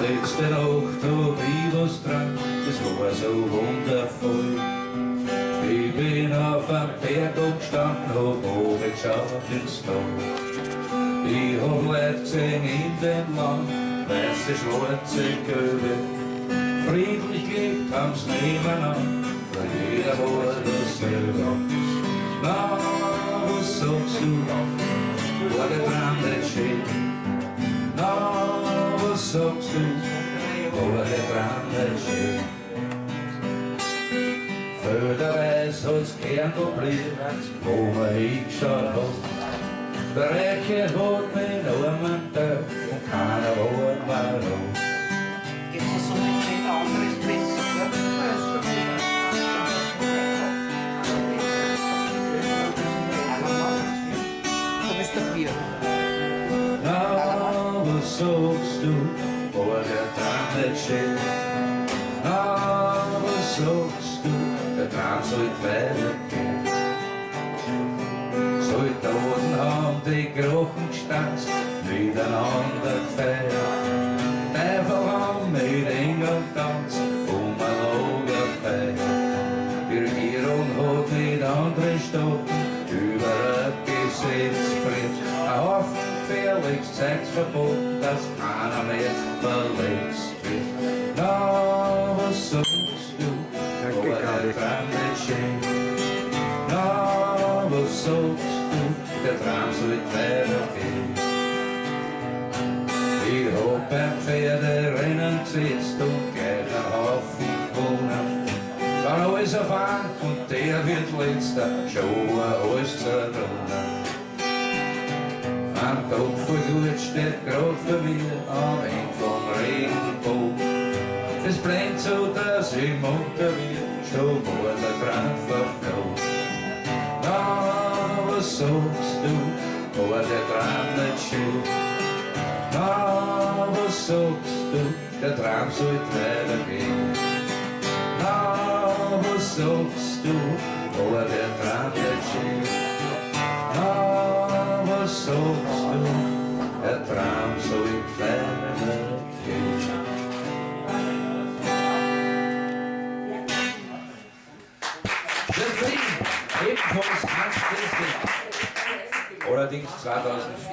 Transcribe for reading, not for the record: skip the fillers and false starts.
Letzte Nacht hab ich was dran, das war so wundervoll. Ich bin auf einem Berg gestanden, hab runtergeschaut ins Tal. Ich hab Leute gesehen in dem Land, weiße, schwarze, gelbe. Friedlich gelebt haben's nebeneinander, weil jeder war dasselbe. Na, was sagst du, war der Traum nicht schön? Na, was sagst du, war der Traum nicht schön? Förderweis hat's gern geblieben, wo man hingeschaut hat. Der Reiche hat mit Armen da und keiner war mehr da. Gibt's da so ein anderes besser, so ist der Bier. Na, was sagst du, war der Traum nicht schön? Na, was sagst du, der Traum sollte weitergehen? Soldaten haben die Krochen gestanzt, miteinander gefeiert. Teufel haben mit Engel getanzt, ein Lagerfeuer. Die Regierung hat mit anderen Staaten über ein Gesetzbrett ein Haufen gefährliches Zeugs verboten, dass keiner mehr verletzt wird. Na, was sagst du, war der Traum nicht schön? Na, was sagst du, der Traum sollte weitergehen? Ich hab beim Pferderennen gesetzt und gleich einen Haufen gewonnen. Dann alles auf einen und der wird letzter, schon alles zerdrungen. Ein Tag voll gut steht grad für mir am Ende vom Regenbogen. Es brennt so, dass ich munter wird, schon war der Traum verflogen. Na, was sagst du, war der Traum nicht schön? Na, was sagst du, der Traum sollte weitergehen? Na, was sagst du, war der Traum nicht schön? Na, was sagst du, der Traum sollte weitergehen? Ebenfalls Hans Christian, allerdings 2004.